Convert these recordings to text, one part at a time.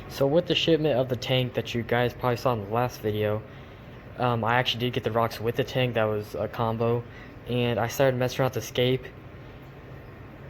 So with the shipment of the tank that you guys probably saw in the last video, I actually did get the rocks with the tank. That was a combo, and I started messing around with the scape.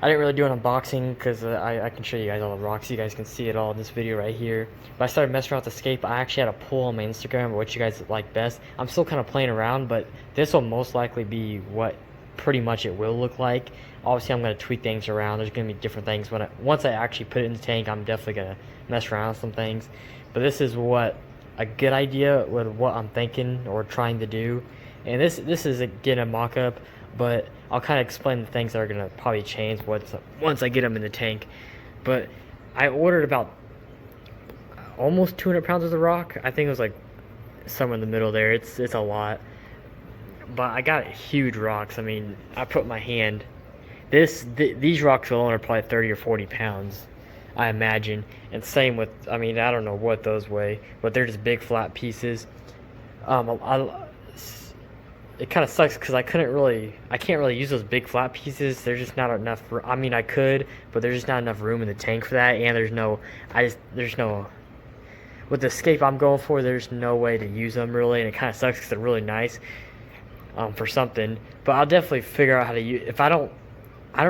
I didn't really do an unboxing because I can show you guys all the rocks. You guys can see it all in this video right here. But I started messing around with the scape. I actually had a poll on my Instagram what you guys like best. I'm still kind of playing around, but this will most likely be what pretty much it will look like. Obviously, I'm going to tweak things around. There's going to be different things. Once I actually put it in the tank, I'm definitely going to mess around with some things. But this is what a good idea with what I'm thinking or trying to do. And this is again a mock-up, but I'll kind of explain the things that are going to probably change once I get them in the tank. But I ordered about almost 200 pounds of the rock. I think it was like somewhere in the middle there. It's a lot. But I got huge rocks. I mean, I put my hand. These rocks alone are probably 30 or 40 pounds, I imagine. And same with, I mean, I don't know what those weigh, but they're just big flat pieces. It kind of sucks because I can't really use those big flat pieces. There's just not enough. I mean, I could, but there's just not enough room in the tank for that. And there's no, with the scape I'm going for, there's no way to use them really, and it kind of sucks because they're really nice. For something, but I'll definitely figure out how to use. I don't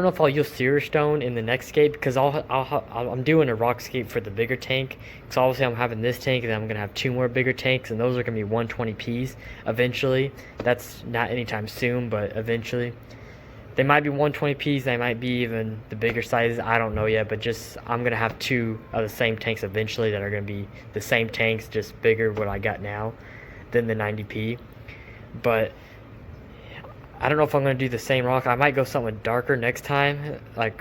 know if I'll use Sear Stone in the next scape because I'm doing a rock scape for the bigger tank. So obviously I'm having this tank, and then I'm gonna have 2 more bigger tanks, and those are gonna be 120Ps eventually. That's not anytime soon, but eventually they might be 120Ps. They might be even the bigger sizes. I don't know yet, but just I'm gonna have 2 of the same tanks eventually that are gonna be the same tanks, just bigger what I got now than the 90P. But I don't know if I'm going to do the same rock. I might go something darker next time. But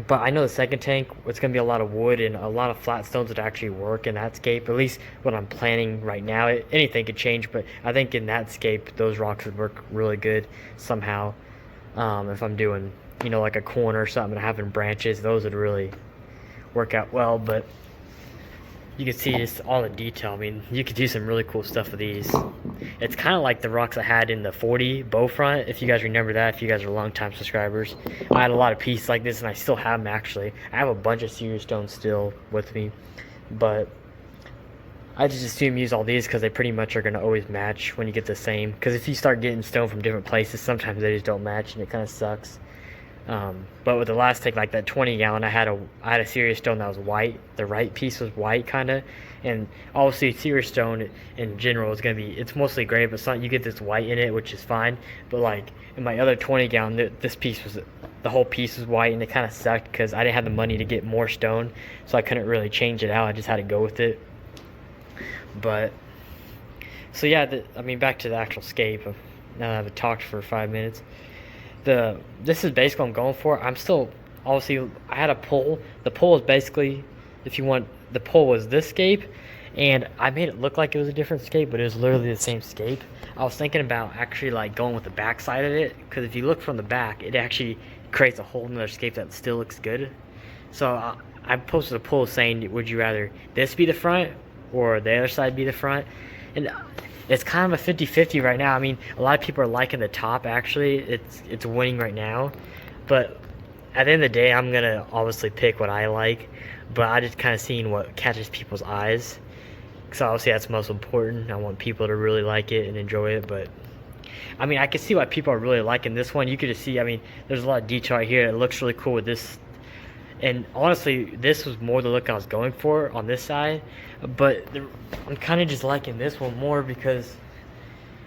I know the second tank, it's going to be a lot of wood and a lot of flat stones that actually work in that scape. At least what I'm planning right now. Anything could change, but I think in that scape, those rocks would work really good somehow. If I'm doing, like a corner or something and having branches, those would really work out well. But you can see just all the detail. I mean, you could do some really cool stuff with these. It's kind of like the rocks I had in the 40 bow front, if you guys remember that, if you guys are long-time subscribers. I had a lot of pieces like this, and I still have them, actually. I have a bunch of Sear Stone still with me, but I just assume use all these because they pretty much are going to always match when you get the same. Because if you start getting stone from different places, sometimes they just don't match, and it kind of sucks. But with the last tank, like that 20-gallon, I had a Sear Stone that was white. The right piece was white, kind of, and obviously Sear Stone in general is gonna be, it's mostly gray, but you get this white in it, which is fine. But like in my other 20-gallon, this piece was, the whole piece was white, and it kind of sucked because I didn't have the money to get more stone, so I couldn't really change it out. I just had to go with it. But so yeah, I mean, back to the actual scape. Now that I've talked for 5 minutes. This is basically what I'm going for. I'm still, obviously, I had a poll. The poll is basically, the poll was this scape, and I made it look like it was a different scape, but it was literally the same scape. I was thinking about actually like going with the back side of it, because if you look from the back, it actually creates a whole nother scape that still looks good. So I posted a poll saying, would you rather this be the front or the other side be the front? And it's kind of a 50-50 right now. I mean, a lot of people are liking the top, actually. It's winning right now. But at the end of the day, I'm going to obviously pick what I like. But I just kind of seeing what catches people's eyes. Because obviously that's most important. I want people to really like it and enjoy it. But, I mean, I can see why people are really liking this one. You could just see, I mean, there's a lot of detail right here. It looks really cool with this. And honestly, this was more the look I was going for on this side, but I'm kind of just liking this one more because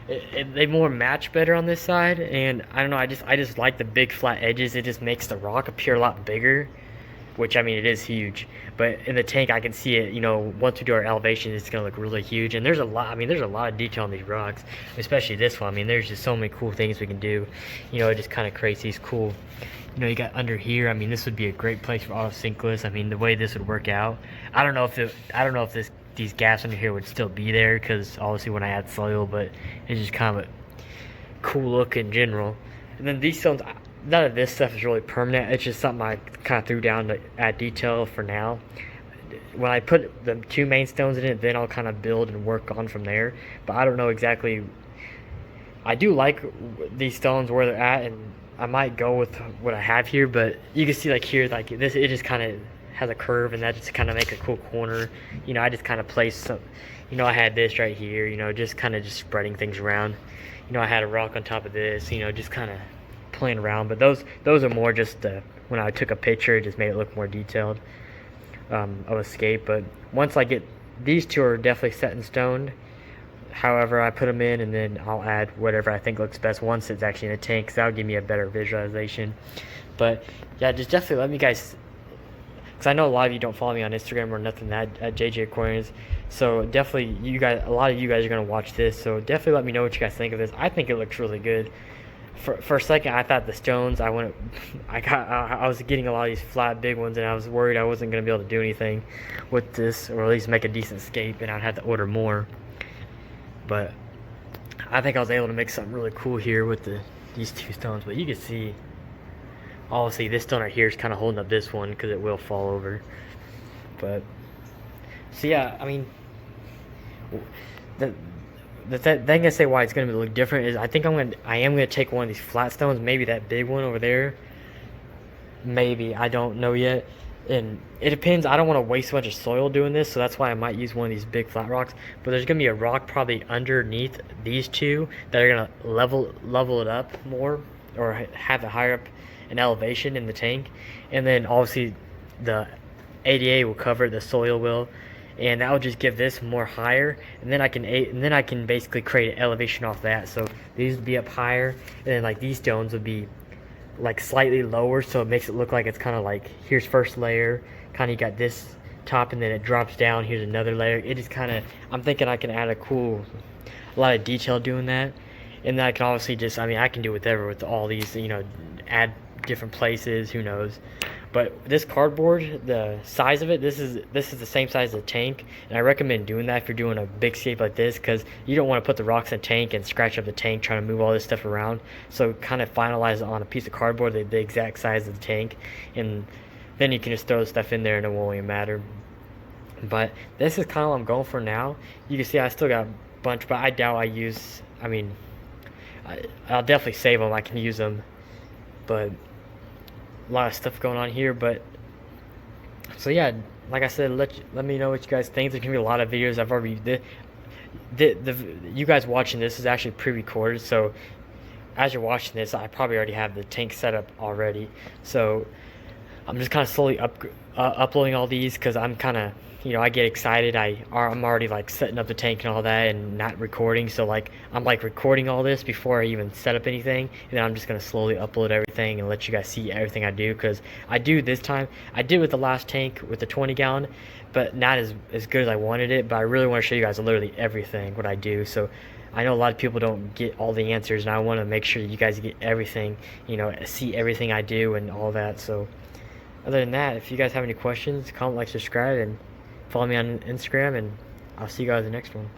they more match better on this side. And I don't know, I just like the big flat edges. It just makes the rock appear a lot bigger, which, I mean, it is huge. But in the tank, I can see it, once we do our elevation, it's gonna look really huge. And there's a lot, I mean, there's a lot of detail on these rocks, especially this one. I mean, there's just so many cool things we can do. It just kind of creates these cool, you got under here. I mean, this would be a great place for auto sinkless. I mean, the way this would work out, I don't know if these gaps under here would still be there, because obviously when I add soil, but it's just kind of a cool look in general. And then these stones, none of this stuff is really permanent. It's just something I kind of threw down to add detail for now. When I put the 2 main stones in it, then I'll kind of build and work on from there. But I don't know exactly. I do like these stones where they're at, and I might go with what I have here, but you can see like here, like this, it just kind of has a curve, and that just kind of make a cool corner. You know, I just kind of placed some, you know, I had this right here, you know, just kind of just spreading things around. You know, I had a rock on top of this, you know, just kind of playing around. But those are more just when I took a picture, it just made it look more detailed of a scape. But once I get, these two are definitely set in stone. However, I put them in, and then I'll add whatever I think looks best once it's actually in a tank, because that'll give me a better visualization. But yeah, just definitely let me guys, because I know a lot of you don't follow me on Instagram or nothing at JJ Aquariums. So definitely, you guys, a lot of you guys are gonna watch this. So definitely let me know what you guys think of this. I think it looks really good. For a second, I thought the stones, I was getting a lot of these flat big ones, and I was worried I wasn't gonna be able to do anything with this, or at least make a decent scape, and I'd have to order more. But I think I was able to make something really cool here with these two stones. But you can see, obviously this stone right here is kind of holding up this one because it will fall over. But so yeah, I mean, the thing I say why it's gonna look different is I am gonna take one of these flat stones, maybe that big one over there, maybe, I don't know yet, and it depends. I don't want to waste a bunch of soil doing this, so that's why I might use one of these big flat rocks. But there's gonna be a rock probably underneath these two that are gonna level it up more, or have it higher up in elevation in the tank, and then obviously the ADA will cover it, the soil will, and that will just give this more higher, and then I can basically create an elevation off that. So these would be up higher, and then like these stones would be like slightly lower, so it makes it look like it's kind of like, here's first layer, kind of, you got this top, and then it drops down, here's another layer. It is kind of, I'm thinking I can add a lot of detail doing that. And then I can obviously just, I mean, I can do whatever with all these, you know, add different places, who knows. But this cardboard, the size of it, this is the same size as a tank, and I recommend doing that if you're doing a big scape like this, because you don't want to put the rocks in a tank and scratch up the tank trying to move all this stuff around. So kind of finalize it on a piece of cardboard, the exact size of the tank, and then you can just throw the stuff in there and it won't even matter. But this is kind of what I'm going for now. You can see I still got a bunch, but I doubt I mean, I'll definitely save them, I can use them, but a lot of stuff going on here. But so yeah, like I said, let me know what you guys think. There's gonna be a lot of videos I've already you guys watching this is actually pre-recorded, so as you're watching this, I probably already have the tank set up already. So I'm just kind of slowly uploading all these, because I'm kind of, you know, I get excited. I'm already like setting up the tank and all that, and not recording. So like I'm like recording all this before I even set up anything, and then I'm just gonna slowly upload everything and let you guys see everything I do. Because I did with the last tank with the 20 gallon, but not as good as I wanted it. But I really want to show you guys literally everything what I do. So I know a lot of people don't get all the answers, and I want to make sure you guys get everything, you know, see everything I do and all that. So other than that, if you guys have any questions, comment, like, subscribe, and follow me on Instagram, and I'll see you guys in the next one.